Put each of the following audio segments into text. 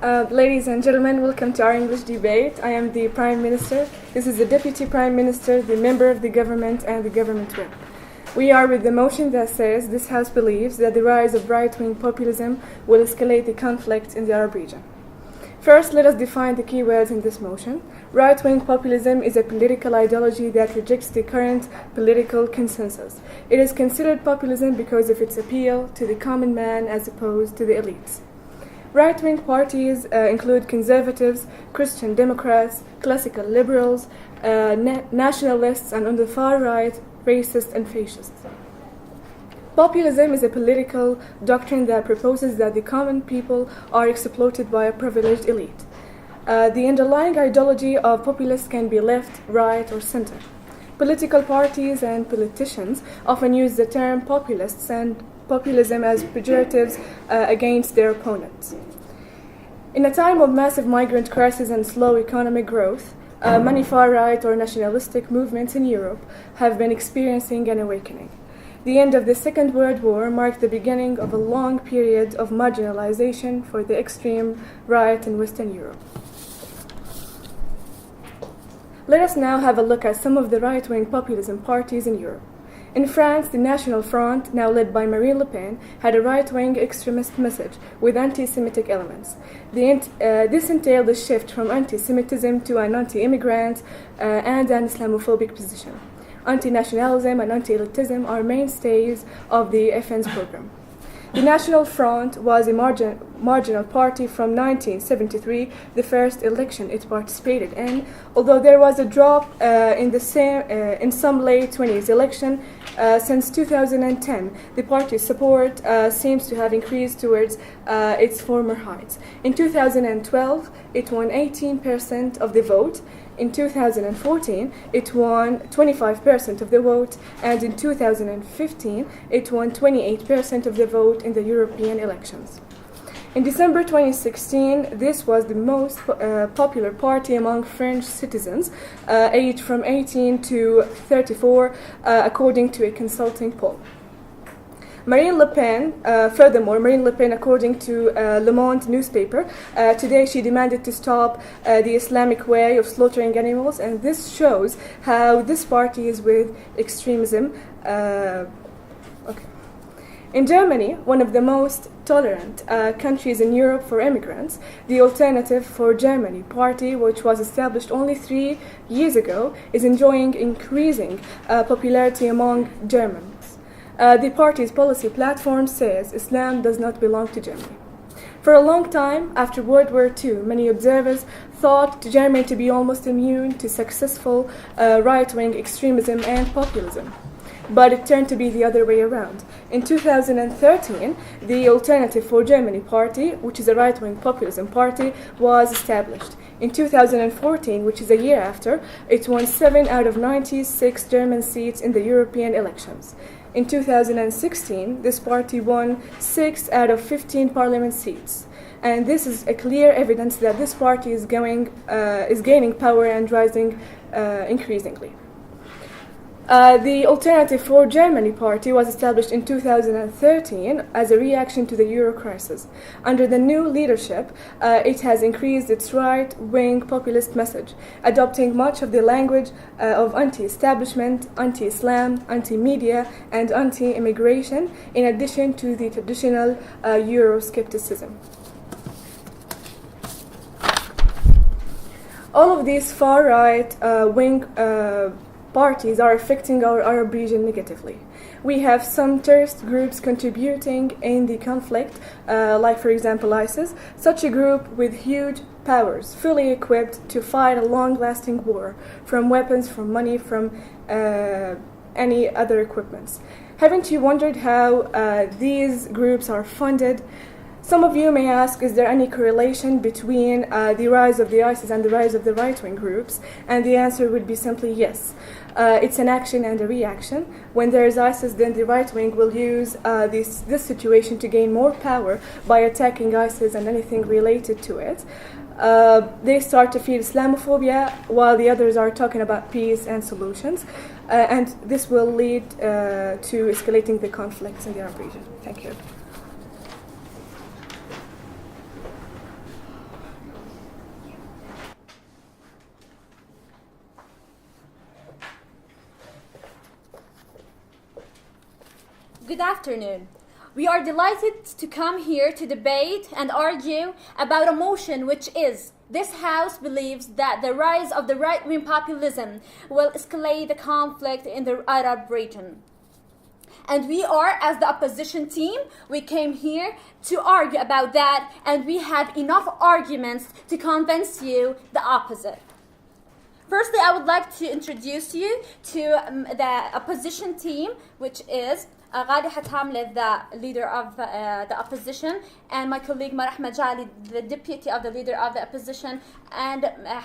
Ladies and gentlemen, welcome to our English debate. I am the Prime Minister. This is the Deputy Prime Minister, the Member of the Government, and the Government Whip. We are with the motion that says this House believes that the rise of right-wing populism will escalate the conflict in the Arab region. First, let us define the key words in this motion. Right-wing populism is a political ideology that rejects the current political consensus. It is considered populism because of its appeal to the common man as opposed to the elites. Right-wing parties include conservatives, Christian Democrats, classical liberals, nationalists, and on the far right, racists and fascists. Populism is a political doctrine that proposes that the common people are exploited by a privileged elite. The underlying ideology of populists can be left, right, or center. Political parties and politicians often use the term populists and populism as pejoratives against their opponents. In a time of massive migrant crisis and slow economic growth, many far-right or nationalistic movements in Europe have been experiencing an awakening. The end of the Second World War marked the beginning of a long period of marginalization for the extreme right in Western Europe. Let us now have a look at some of the right-wing populism parties in Europe. In France, the National Front, now led by Marine Le Pen, had a right-wing extremist message with anti-Semitic elements. This entailed a shift from anti-Semitism to an anti-immigrant and an Islamophobic position. Anti-nationalism and anti-elitism are mainstays of the FN's program. The National Front was a marginal party from 1973, the first election it participated in, although there was a drop in some late 20s election. Since 2010, the party's support seems to have increased towards its former heights. In 2012, it won 18% of the vote. In 2014, it won 25% of the vote, and in 2015, it won 28% of the vote in the European elections. In December 2016, this was the most popular party among French citizens, aged from 18 to 34, according to a consulting poll. Furthermore, Marine Le Pen, according to Le Monde newspaper, today she demanded to stop the Islamic way of slaughtering animals, and this shows how this party is with extremism. In Germany, one of the most tolerant countries in Europe for immigrants, the Alternative for Germany party, which was established only 3 years ago, is enjoying increasing popularity among Germans. The party's policy platform says Islam does not belong to Germany. For a long time, after World War II, many observers thought Germany to be almost immune to successful right-wing extremism and populism. But it turned to be the other way around. In 2013, the Alternative for Germany party, which is a right-wing populism party, was established. In 2014, which is a year after, it won 7 out of 96 German seats in the European elections. In 2016, this party won 6 out of 15 parliament seats. And this is a clear evidence that this party is gaining power and rising increasingly. The Alternative for Germany party was established in 2013 as a reaction to the Euro crisis. Under the new leadership, it has increased its right-wing populist message, adopting much of the language of anti-establishment, anti-Islam, anti-media, and anti-immigration, in addition to the traditional Euroscepticism. All of these far-right wing parties are affecting our Arab region negatively. We have some terrorist groups contributing in the conflict, like for example ISIS, such a group with huge powers, fully equipped to fight a long-lasting war, from weapons, from money, from any other equipments. Haven't you wondered how these groups are funded? Some of you may ask, is there any correlation between the rise of the ISIS and the rise of the right-wing groups? And the answer would be simply yes. It's an action and a reaction. When there is ISIS, then the right-wing will use this situation to gain more power by attacking ISIS and anything related to it. They start to feed Islamophobia, while the others are talking about peace and solutions. And this will lead to escalating the conflicts in the Arab region. Thank you. Good afternoon. We are delighted to come here to debate and argue about a motion which is: this House believes that the rise of the right-wing populism will escalate the conflict in the Arab region. And we are, as the opposition team, we came here to argue about that, and we have enough arguments to convince you the opposite. Firstly, I would like to introduce you to the opposition team, which is Ghali Hathamle, the leader of the opposition, and my colleague Marah Majali, the deputy of the leader of the opposition, and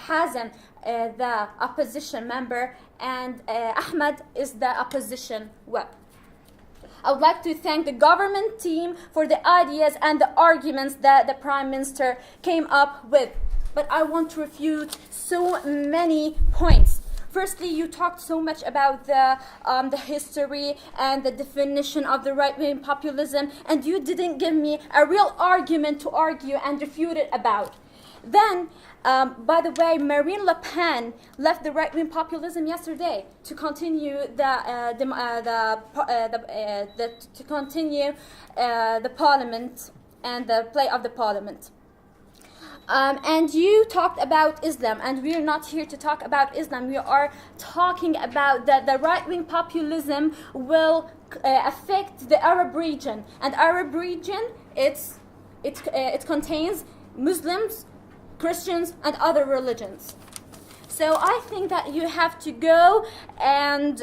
Hazem, the opposition member, and Ahmed is the opposition whip. I would like to thank the government team for the ideas and the arguments that the Prime Minister came up with. But I want to refute so many points. Firstly, you talked so much about the history and the definition of the right-wing populism, and you didn't give me a real argument to argue and refute it about. Then, by the way, Marine Le Pen left the right-wing populism yesterday to continue the parliament and the play of the parliament. And you talked about Islam, and we're not here to talk about Islam. We are talking about that the right-wing populism will affect the Arab region, and Arab region it contains Muslims, Christians, and other religions. So I think that you have to go and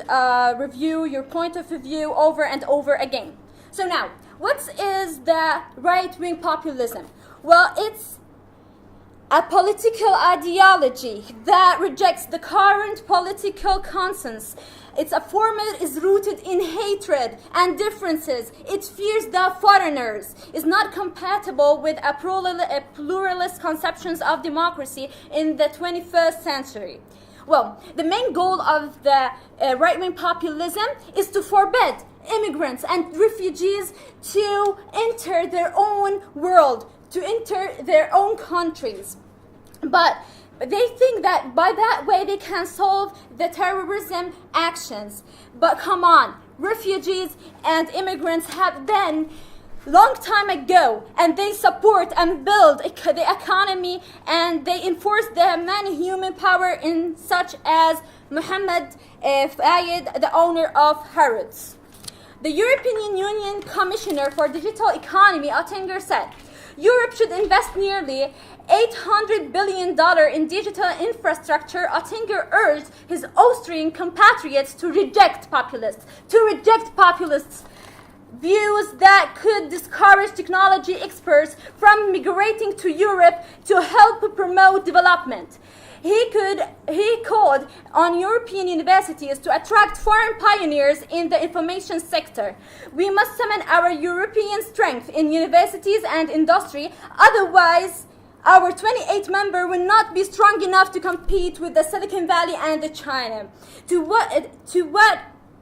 review your point of view over and over again. So now, what is the right-wing populism? Well, it's a political ideology that rejects the current political consensus. Its format is rooted in hatred and differences. It fears the foreigners. Is not compatible with a pluralist conceptions of democracy in the 21st century. Well, the main goal of the right-wing populism is to forbid immigrants and refugees to enter their own world, to enter their own countries. But they think that by that way they can solve the terrorism actions. But come on, refugees and immigrants have been long time ago, and they support and build the economy, and they enforce the many human power in such as Mohammed Fayed, the owner of Harrods. The European Union Commissioner for Digital Economy, Oettinger, said, Europe should invest nearly $800 billion in digital infrastructure. Oettinger urged his Austrian compatriots to reject populists views that could discourage technology experts from migrating to Europe to help promote development. He called on European universities to attract foreign pioneers in the information sector. We must summon our European strength in universities and industry, otherwise our 28 member will not be strong enough to compete with the Silicon Valley and the China. To what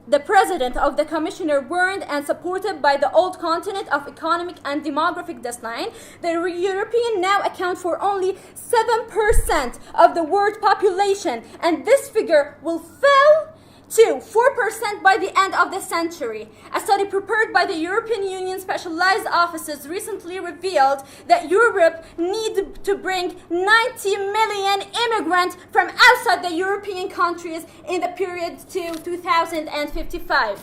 the president of the commissioner warned and supported by the old continent of economic and demographic decline, the Europeans now account for only 7% of the world population, and this figure will fall to 4% by the end of the century. A study prepared by the European Union Specialized Offices recently revealed that Europe needs to bring 90 million immigrants from outside the European countries in the period to 2055.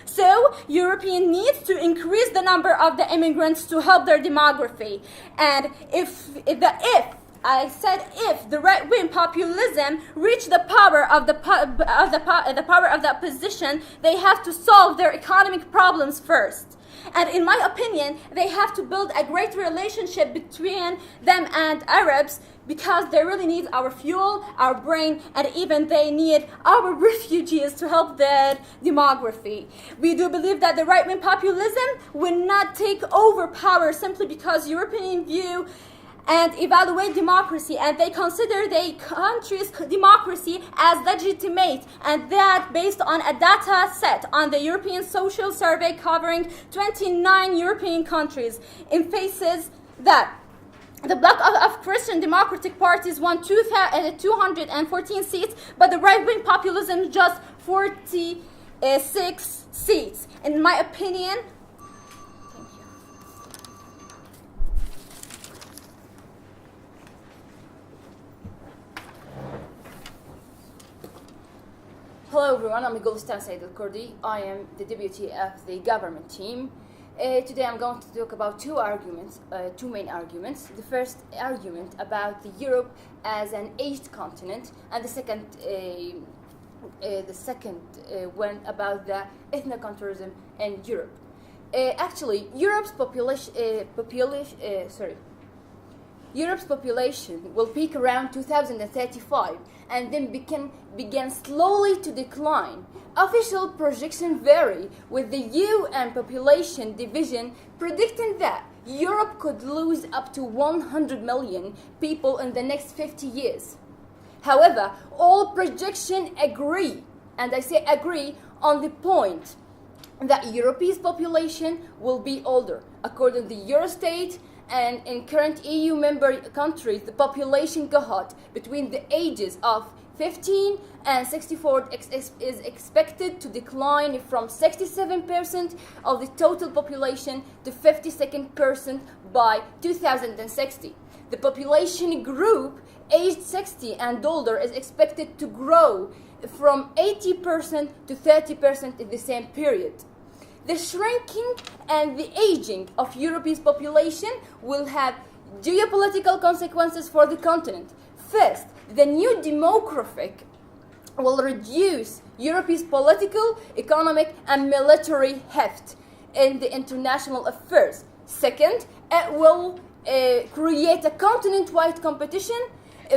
So, European needs to increase the number of the immigrants to help their demography. And if the right-wing populism reach the power of the power of the opposition, they have to solve their economic problems first. And in my opinion, they have to build a great relationship between them and Arabs, because they really need our fuel, our brain, and even they need our refugees to help their demography. We do believe that the right-wing populism will not take over power simply because European view and evaluate democracy, and they consider their country's democracy as legitimate, and that based on a data set on the European Social Survey covering 29 European countries, in faces that the bloc of Christian democratic parties won 214 seats, but the right-wing populism just 40 6 seats. In my opinion, thank you. Hello everyone, I'm Gulistan Said Al-Kurdi. I am the deputy of the government team. Today I'm going to talk about two main arguments. The first argument about the Europe as an aged continent, and the second one about the ethnoculturalism in Europe. Actually, Europe's population will peak around 2035 and then begin slowly to decline. Official projections vary, with the UN Population Division predicting that Europe could lose up to 100 million people in the next 50 years. However, all projections agree, and I say agree, on the point that Europe's population will be older. According to Eurostat, and in current EU member countries, the population cohort between the ages of 15 and 64 is expected to decline from 67% of the total population to 52% by 2060. The population group aged 60 and older is expected to grow from 80% to 30% in the same period. The shrinking and the aging of Europe's population will have geopolitical consequences for the continent. First, the new demographic will reduce Europe's political, economic, and military heft in the international affairs. Second, it will create a continent-wide competition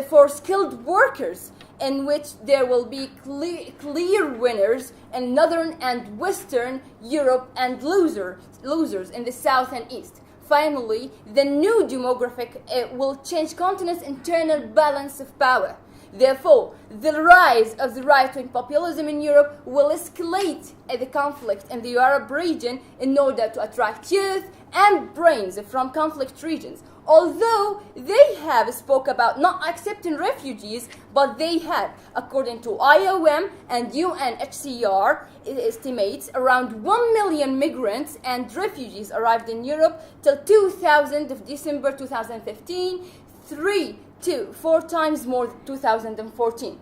for skilled workers, in which there will be clear winners in Northern and Western Europe and losers in the South and East. Finally, the new demographic will change continent's internal balance of power. Therefore, the rise of the right-wing populism in Europe will escalate the conflict in the Arab region in order to attract youth and brains from conflict regions. Although they have spoke about not accepting refugees, but they had, according to IOM and UNHCR estimates, around 1 million migrants and refugees arrived in Europe till 2000 of December 2015, 3 to 4 times more than 2014.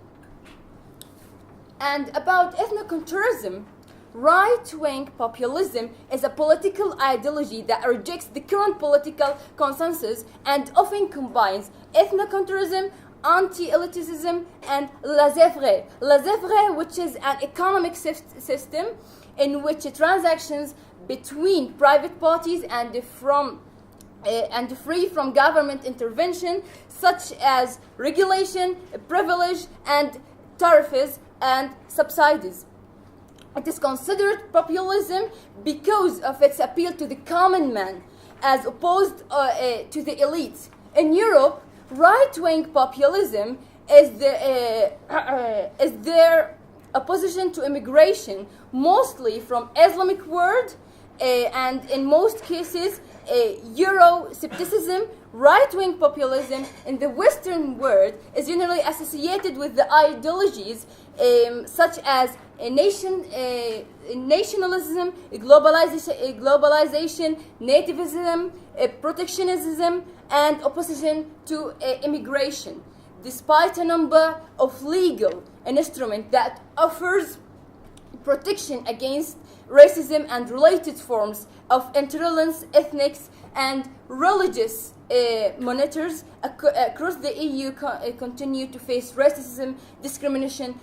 And about ethnoculturalism, right-wing populism is a political ideology that rejects the current political consensus and often combines ethnoculturalism, anti-elitism, and laissez-faire. Laissez-faire, which is an economic system in which transactions between private parties and free from government intervention, such as regulation, privilege, and tariffs and subsidies. It is considered populism because of its appeal to the common man, as opposed to the elites. In Europe, right-wing populism is their opposition to immigration, mostly from Islamic world, and in most cases, Euroscepticism. Right-wing populism in the Western world is generally associated with the ideologies such as nationalism, globalization, nativism, protectionism, and opposition to immigration. Despite a number of legal instruments that offers protection against racism and related forms of intolerance, ethnic and religious monitors across the EU continue to face racism, discrimination,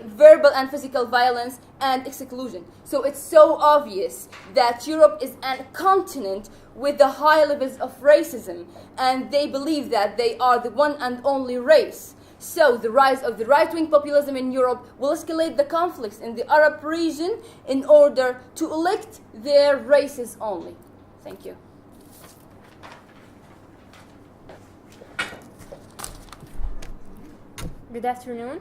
verbal and physical violence, and exclusion. So it's so obvious that Europe is a continent with the high levels of racism, and they believe that they are the one and only race. So the rise of the right-wing populism in Europe will escalate the conflicts in the Arab region in order to elect their races only. Thank you. Good afternoon.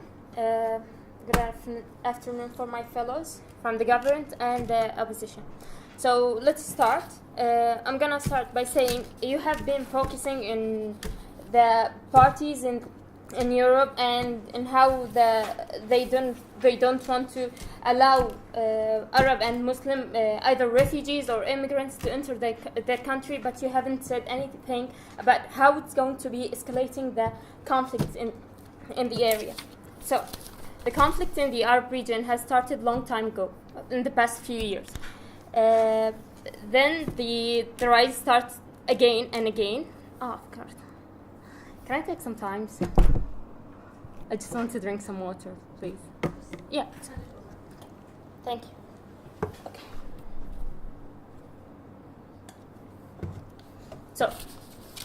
Afternoon for my fellows from the government and the opposition. So let's start. I'm gonna start by saying you have been focusing in the parties in in Europe, and how they don't want to allow Arab and Muslim either refugees or immigrants to enter their country, but you haven't said anything about how it's going to be escalating the conflict in the area. So the conflict in the Arab region has started long time ago, in the past few years. Then the rise starts again and again. Oh, of course. Can I take some time? I just want to drink some water, please. Yeah. Thank you. Okay. So,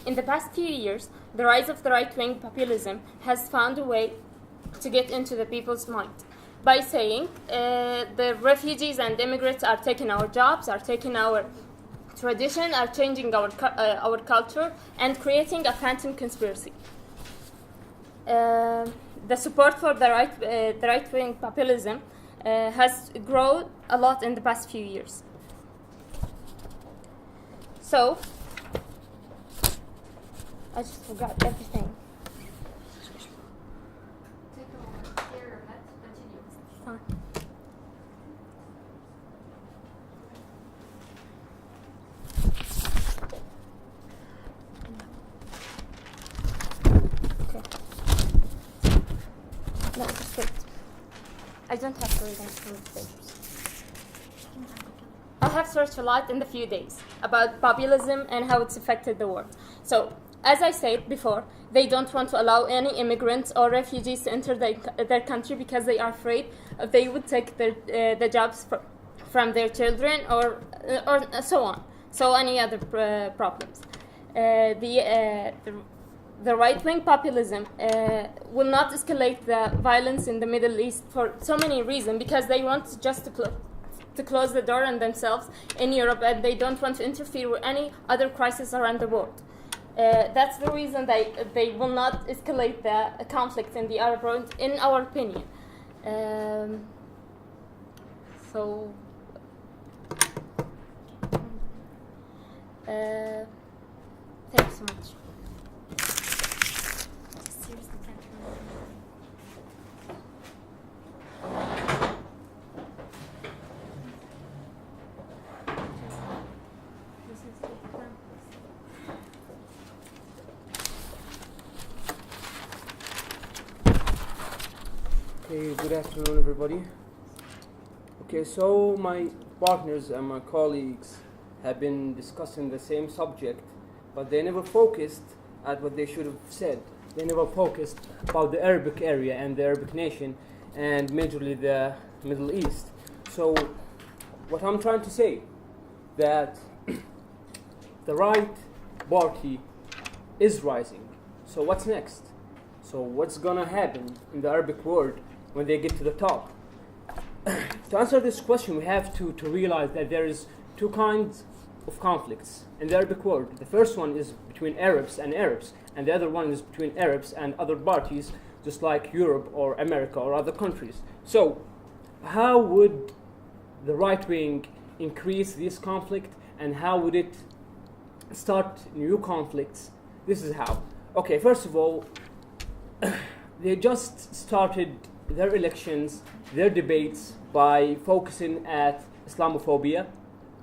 in the past few years, the rise of the right-wing populism has found a way to get into the people's mind by saying the refugees and immigrants are taking our jobs, are taking our tradition, are changing our culture, and creating a phantom conspiracy. The support for the right-wing populism has grown a lot in the past few years. So, I just forgot everything. Take a moment, clear your head, continue. Fine. No, just wait. I don't have to read any papers. I have searched a lot in the few days about populism and how it's affected the world. So, as I said before, they don't want to allow any immigrants or refugees to enter their country because they are afraid they would take the jobs from their children or so on. So any other problems. The right-wing populism will not escalate the violence in the Middle East for so many reasons, because they want just to close the door on themselves in Europe, and they don't want to interfere with any other crisis around the world. That's the reason they will not escalate the conflict in the Arab world, in our opinion. Thank you so much. Okay, good afternoon, everybody. Okay, so my partners and my colleagues have been discussing the same subject, but they never focused at what they should have said. They never focused about the Arabic area and the Arabic nation, and majorly the Middle East. So, what I'm trying to say, that the right party is rising. So what's next? So what's gonna happen in the Arabic world when they get to the top? To answer this question, we have to realize that there is two kinds of conflicts in the Arabic world. The first one is between Arabs, and the other one is between Arabs and other parties, just like Europe or America or other countries. So, how would the right wing increase this conflict, and how would it start new conflicts? This is how. Okay, first of all, they just started their elections, their debates, by focusing at Islamophobia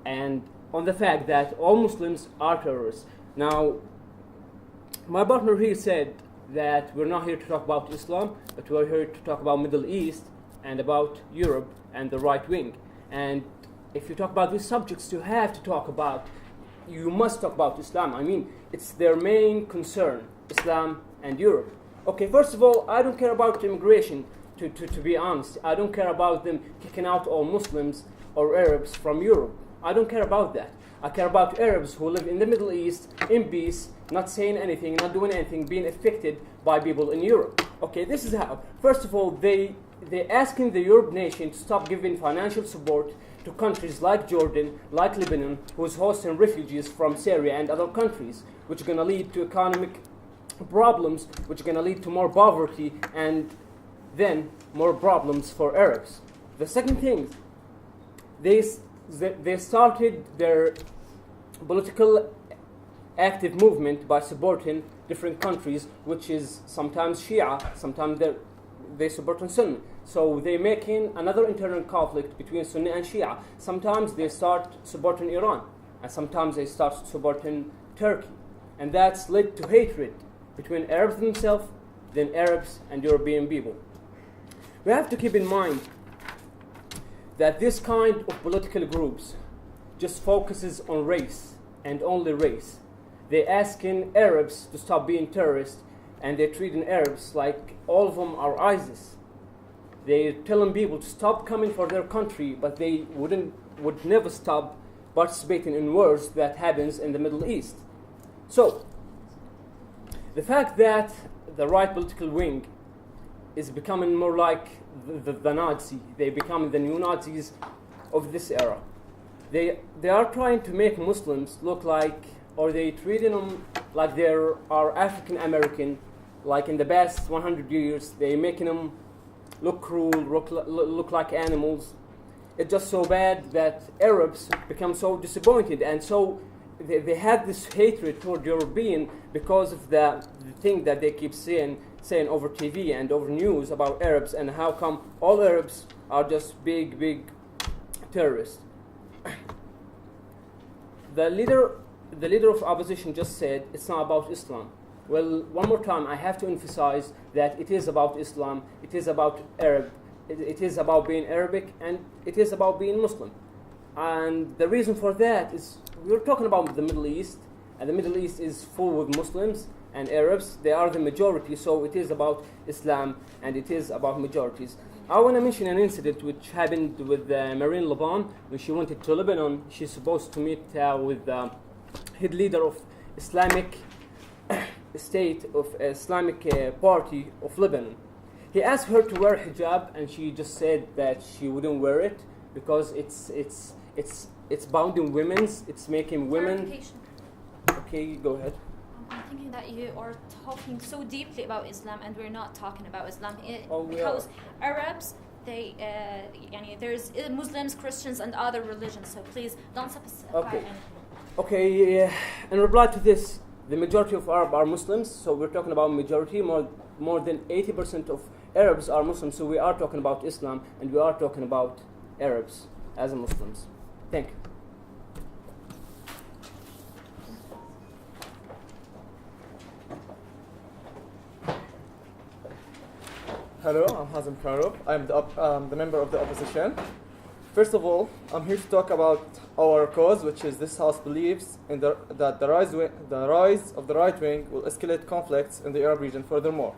and on the fact that all Muslims are terrorists. Now, my partner here said that we're not here to talk about Islam, but we're here to talk about Middle East and about Europe and the right wing. And if you talk about these subjects, you must talk about Islam. I mean, it's their main concern, Islam and Europe. Okay, first of all, I don't care about immigration, to be honest. I don't care about them kicking out all Muslims or Arabs from Europe. I don't care about that. I care about Arabs who live in the Middle East in peace, not saying anything, not doing anything, being affected by people in Europe. Okay, this is how. First of all, they're asking the Arab nation to stop giving financial support to countries like Jordan, like Lebanon, who's hosting refugees from Syria and other countries, which are going to lead to economic problems, which are going to lead to more poverty and then more problems for Arabs. The second thing, they started their political active movement by supporting different countries, which is sometimes Shia, sometimes they support on Sunni. So they're making another internal conflict between Sunni and Shia. Sometimes they start supporting Iran, and sometimes they start supporting Turkey. And that's led to hatred between Arabs themselves, then Arabs and European people. We have to keep in mind that this kind of political groups just focuses on race and only race. They're asking Arabs to stop being terrorists, and they're treating Arabs like all of them are ISIS. They're telling people to stop coming for their country, but they would never stop participating in wars that happens in the Middle East. So, the fact that the right political wing is becoming more like the Nazi, they become the new Nazis of this era. They are trying to make Muslims look like, or they treating them like they are African American, like in the past 100 years. They're making them look cruel, look like animals. It's just so bad that Arabs become so disappointed, and so they have this hatred toward European because of the thing that they keep saying over TV and over news about Arabs, and how come all Arabs are just big terrorists. The leader of opposition just said it's not about Islam. Well, one more time, I have to emphasize that it is about Islam, it is about Arab, it is about being Arabic, and it is about being Muslim. And the reason for that is we're talking about the Middle East, and the Middle East is full with Muslims and Arabs. They are the majority, so it is about Islam and it is about majorities. I want to mention an incident which happened with Marine Le Pen when she went to Lebanon. She's supposed to meet with the head leader of Islamic State of Islamic Party of Lebanon. He asked her to wear hijab, and she just said that she wouldn't wear it because it's bounding women's. It's making women. Clarification. Okay, go ahead. I'm thinking that you are talking so deeply about Islam, and we're not talking about Islam We because are. Arabs, they, there's Muslims, Christians, and other religions. So please don't specify anything. Okay. In reply to this, the majority of Arabs are Muslims, so we're talking about majority. More than 80% of Arabs are Muslims, so we are talking about Islam, and we are talking about Arabs as Muslims. Thank you. Hello, I'm Hazem Karov. I'm the member of the opposition. First of all, I'm here to talk about our cause, which is this House believes in that the rise of the right wing will escalate conflicts in the Arab region furthermore.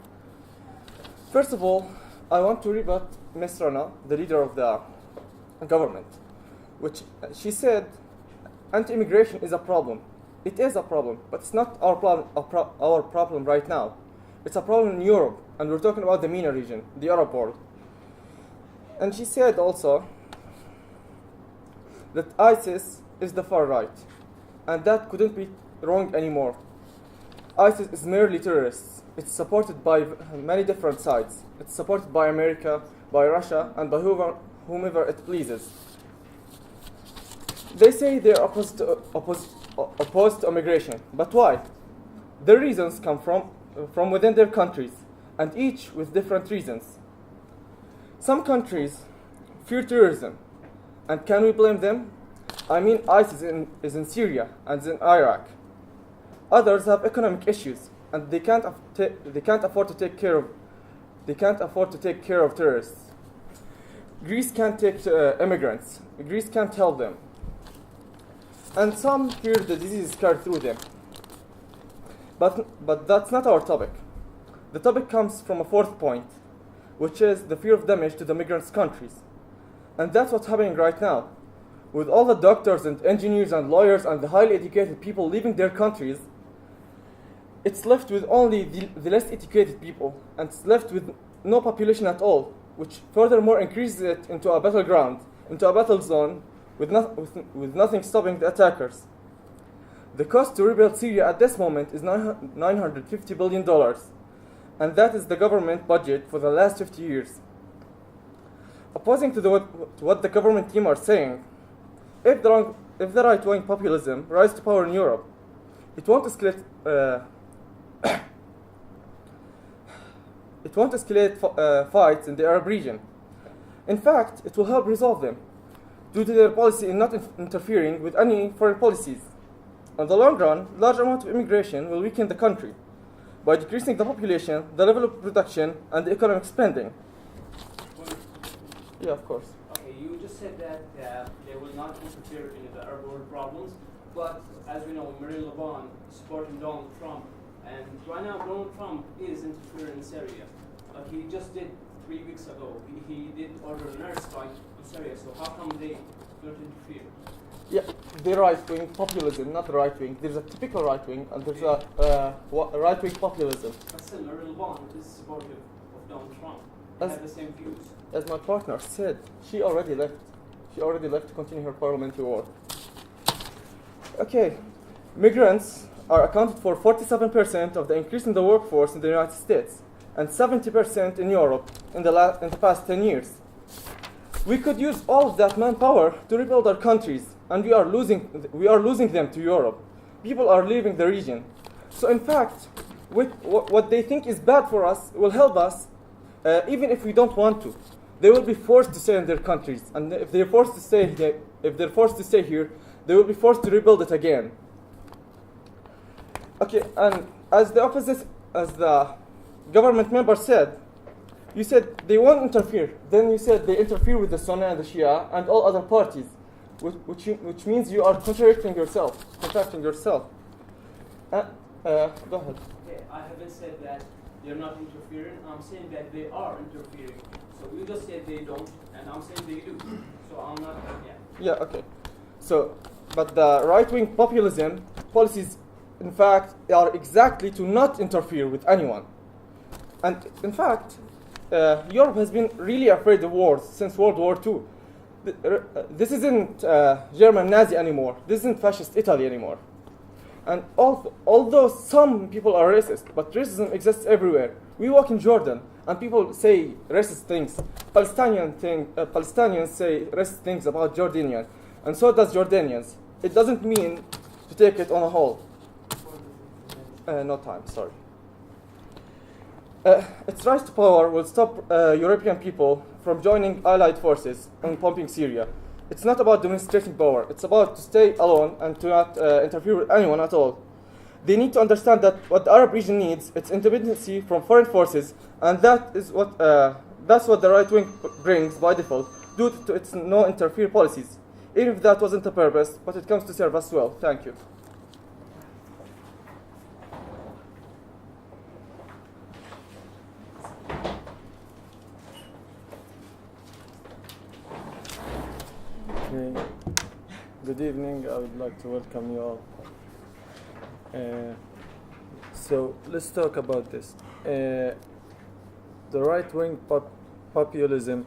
First of all, I want to rebut Ms. Rana, the leader of the government, which she said anti-immigration is a problem. It is a problem, but it's not our problem right now. It's a problem in Europe, and we're talking about the MENA region, the Arab world. And she said also that ISIS is the far right, and that couldn't be wrong anymore. ISIS is merely terrorists. It's supported by many different sides. It's supported by America, by Russia, and by whomever it pleases. They say they're opposed to immigration, but why? Their reasons come from within their countries, and each with different reasons. Some countries fear terrorism, and can we blame them? I mean, ISIS is in Syria and in Iraq. Others have economic issues, and they can't afford to take care of terrorists. Greece can't take immigrants. Greece can't help them. And some fear the disease is carried through them. But that's not our topic. The topic comes from a fourth point, which is the fear of damage to the migrants' countries. And that's what's happening right now. With all the doctors and engineers and lawyers and the highly educated people leaving their countries, it's left with only the less educated people, and it's left with no population at all, which furthermore increases it into a battleground, into a battle zone, with nothing stopping the attackers. The cost to rebuild Syria at this moment is $950 billion, and that is the government budget for the last 50 years. Opposing to what the government team are saying, if the right-wing populism rises to power in Europe, it won't escalate It won't escalate fights in the Arab region. In fact, it will help resolve them due to their policy in not interfering with any foreign policies. In the long run, large amount of immigration will weaken the country by decreasing the population, the level of production, and the economic spending. Yeah, of course. Okay, you just said that they will not interfere in the Arab world problems, but as we know, Marine Le Pen is supporting Donald Trump, and right now Donald Trump is interfering in Syria. Like he just did 3 weeks ago. He did order an airstrike in Syria, so how come they don't interfere? Yeah, the right-wing populism, not the right-wing. There's a typical right-wing, and there's a right-wing populism. But still, Marine Le Pen is supportive of Donald Trump. They have the same views. As my partner said, she already left. She already left to continue her parliamentary work. Okay, migrants are accounted for 47% of the increase in the workforce in the United States and 70% in Europe in the past 10 years. We could use all of that manpower to rebuild our countries, and we are losing them to Europe. People are leaving the region. So in fact, what they think is bad for us will help us, even if we don't want to. They will be forced to stay in their countries, and if they're forced to stay here, they will be forced to rebuild it again. Okay, and as the government member said, you said they won't interfere. Then you said they interfere with the Sunni and the Shia and all other parties, which means you are contradicting yourself. Go ahead. Okay, I haven't said that they're not interfering. I'm saying that they are interfering. So you just said they don't, and I'm saying they do. So I'm not. Yeah. Okay. So, but the right-wing populism policies, in fact, are exactly to not interfere with anyone. And in fact, Europe has been really afraid of wars since World War II. This isn't German Nazi anymore. This isn't fascist Italy anymore. And although some people are racist, but racism exists everywhere. We walk in Jordan, and people say racist things. Palestinians say racist things about Jordanians, and so does Jordanians. It doesn't mean to take it on a whole. No time, sorry. Its rise to power will stop European people from joining Allied forces and pumping Syria. It's not about demonstrating power. It's about to stay alone and to not interfere with anyone at all. They need to understand that what the Arab region needs, it's independency from foreign forces, and that's what the right wing brings by default due to its no-interfere policies. Even if that wasn't the purpose, but it comes to serve us well. Thank you. Okay. Good evening. I would like to welcome you all. So let's talk about this. The right-wing populism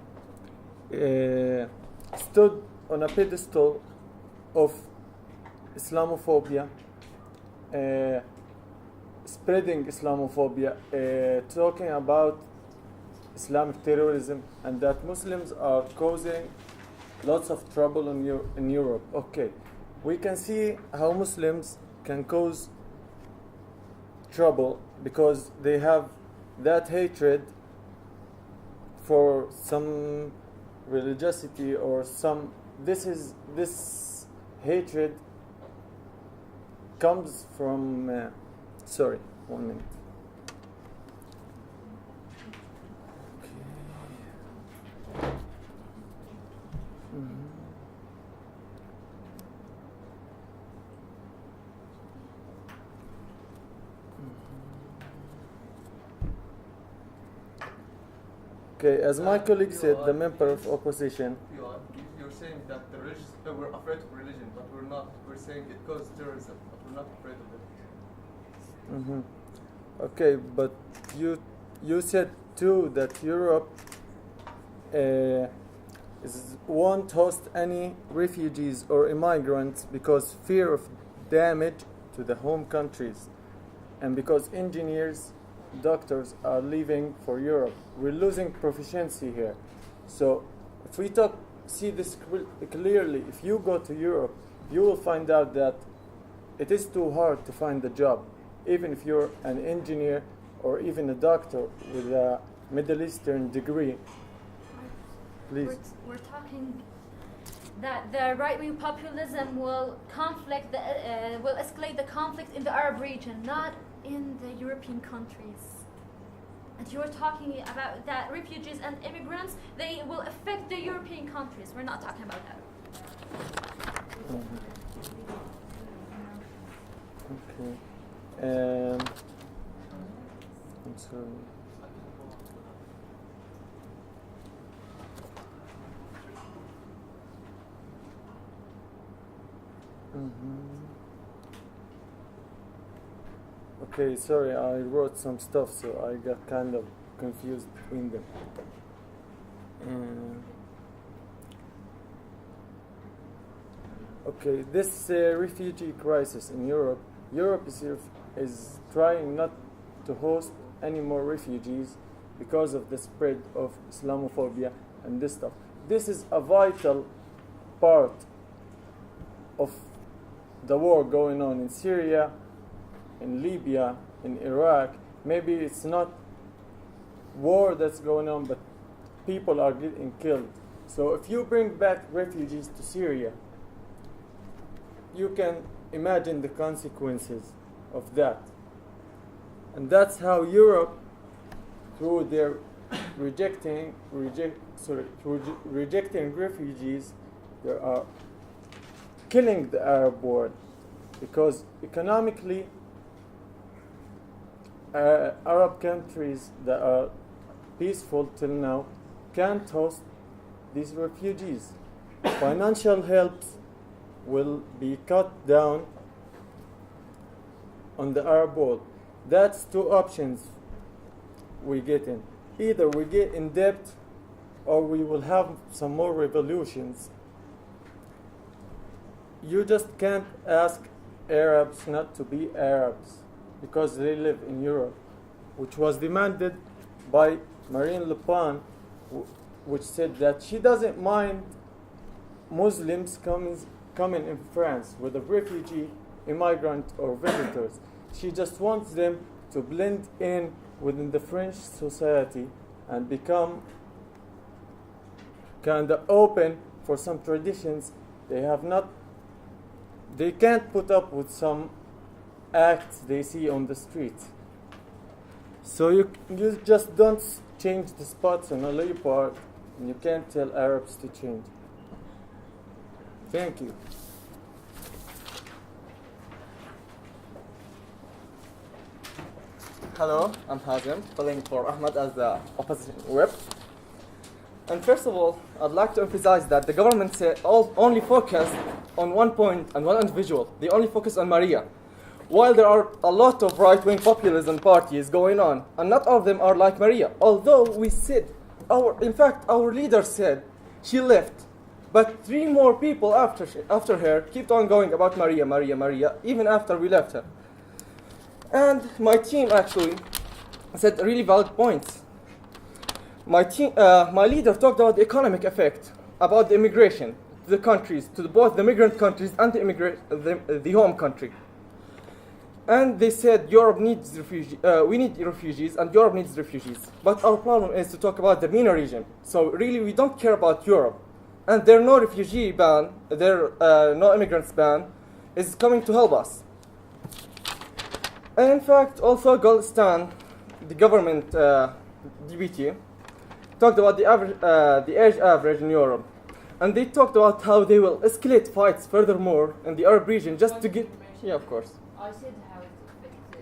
stood on a pedestal of Islamophobia, spreading Islamophobia, talking about Islamic terrorism, and that Muslims are causing lots of trouble in Europe. Okay, we can see how Muslims can cause trouble because they have that hatred for some religiosity or some. This hatred comes from. Sorry, 1 minute. Okay, as my colleague said, the member of opposition. You're saying that we're afraid of religion, but we're not. We're saying it causes terrorism, but we're not afraid of it. Mm-hmm. Okay, but you said too that Europe won't host any refugees or immigrants because fear of damage to the home countries, and because engineers, doctors are leaving for Europe. We're losing proficiency here. So if we see this clearly, if you go to Europe, you will find out that it is too hard to find a job. even if you're an engineer or even a doctor with a Middle Eastern degree. Please. We're talking that the right-wing populism will will escalate the conflict in the Arab region, not in the European countries. And you're talking about that refugees and immigrants, they will affect the European countries. We're not talking about that. Okay. I'm sorry. Okay, sorry, I wrote some stuff, so I got kind of confused between them. Okay, this refugee crisis in Europe, Europe is trying not to host any more refugees because of the spread of Islamophobia and this stuff. This is a vital part of the war going on in Syria, in Libya, in Iraq. Maybe it's not war that's going on, but people are getting killed. So if you bring back refugees to Syria, you can imagine the consequences of that. And that's how Europe, through their rejecting refugees, they are killing the Arab world, because economically Arab countries that are peaceful till now can't host these refugees. Financial help will be cut down on the Arab world. That's two options we get in. Either we get in debt or we will have some more revolutions. You just can't ask Arabs not to be Arabs because they live in Europe, which was demanded by Marine Le Pen, which said that she doesn't mind Muslims coming in France with a refugee, immigrant, or visitors. She just wants them to blend in within the French society and become kind of open for some traditions they can't put up with some acts they see on the street. So you just don't change the spots on a leopard, and you can't tell Arabs to change. Thank you. Hello, I'm Hazem, filling for Ahmed as the opposition whip. And first of all, I'd like to emphasize that the government only focused on one point and one individual. They only focus on Maria. While there are a lot of right-wing populism parties going on, and not all of them are like Maria. Although we said, in fact, our leader said she left, but 3 more people after her kept on going about Maria, Maria, Maria, even after we left her. And my team actually said really valid points. My leader talked about the economic effect, about the immigration to the countries, to both the migrant countries and the home country. And they said Europe needs we need refugees and Europe needs refugees. But our problem is to talk about the MENA region. So really we don't care about Europe. And their no refugee ban, their no immigrants ban is coming to help us. And in fact, also Goldstan, the government DBT, talked about the age average in Europe. And they talked about how they will escalate fights furthermore in the Arab region just to get... Yeah, of course. I said how it affects,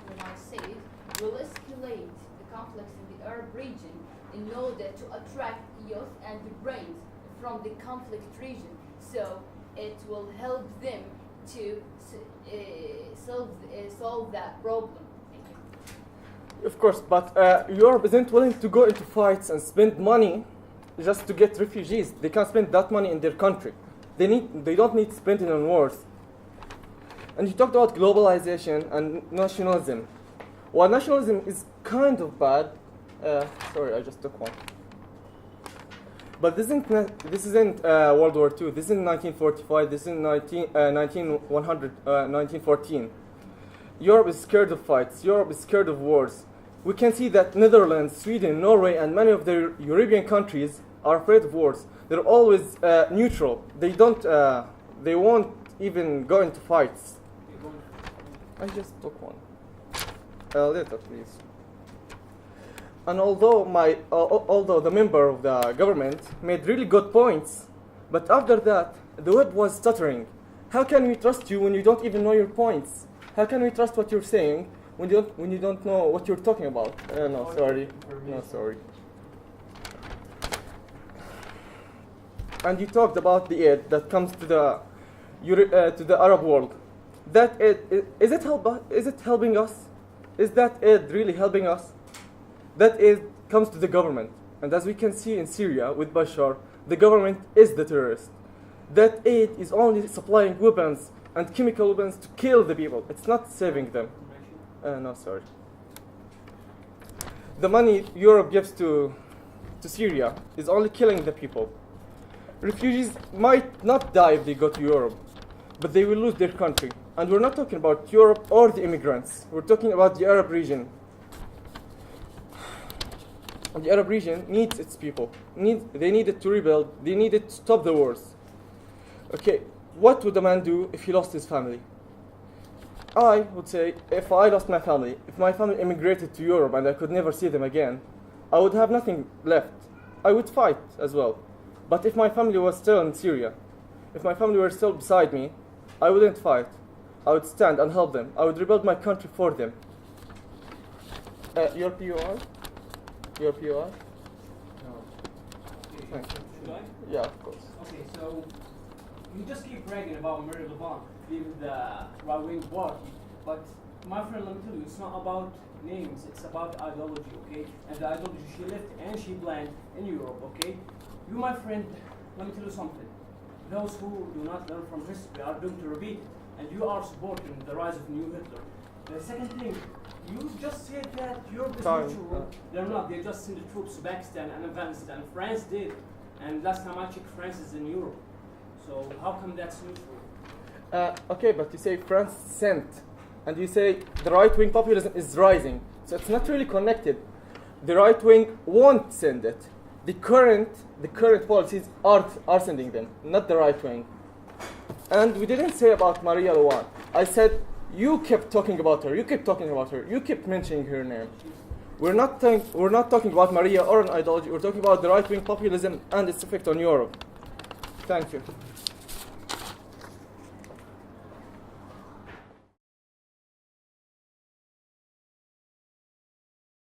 when I said will escalate the conflicts in the Arab region in order to attract youth and the brains from the conflict region. So it will help them to solve that problem. Thank you. Of course, but Europe isn't willing to go into fights and spend money just to get refugees. They can't spend that money in their country. They don't need to spend it on wars. And you talked about globalization and nationalism. While nationalism is kind of bad, sorry, I just took one. But this isn't World War II. This isn't 1945. This is 1914. Europe is scared of fights. Europe is scared of wars. We can see that Netherlands, Sweden, Norway, and many of the European countries are afraid of wars. They're always neutral. They won't even go into fights. I just took one. Later, please. And although the member of the government made really good points, but after that, the web was stuttering. How can we trust you when you don't even know your points? How can we trust what you're saying when you don't know what you're talking about? No, sorry. No, sorry. And you talked about the aid that comes to the Arab world. That aid, is it helping us? Is that aid really helping us? That aid comes to the government. And as we can see in Syria with Bashar, the government is the terrorist. That aid is only supplying weapons and chemical weapons to kill the people. It's not saving them. No, sorry. The money Europe gives to Syria is only killing the people. Refugees might not die if they go to Europe, but they will lose their country. And we're not talking about Europe or the immigrants. We're talking about the Arab region. And the Arab region needs its people. They need it to rebuild. They need it to stop the wars. Okay, what would a man do if he lost his family? I would say, if I lost my family, if my family immigrated to Europe and I could never see them again, I would have nothing left. I would fight as well. But if my family was still in Syria, if my family were still beside me, I wouldn't fight. I would stand and help them. I would rebuild my country for them. Your POR? Your POR? No. Thank you. Should I? Yeah, of course. Okay, so you just keep bragging about Mary Levant leaving the right-wing party, but my friend, let me tell you, it's not about names, it's about ideology, okay? And the ideology she left and she planned in Europe, okay? You, my friend, let me tell you something. Those who do not learn from history are doomed to repeat it, and you are supporting the rise of new Hitler. The second thing, you just said that Europe is neutral. They're not, they just sent the troops to Pakistan and Afghanistan. France did, and last time I checked, France is in Europe. So how come that's neutral? Okay, but you say France sent, and you say the right-wing populism is rising. So it's not really connected. The right wing won't send it. The current policies are sending them, not the right wing. And we didn't say about Maria Luan. I said you kept talking about her. You kept talking about her. You kept mentioning her name. We're not talking about Maria or an ideology. We're talking about the right wing populism and its effect on Europe. Thank you.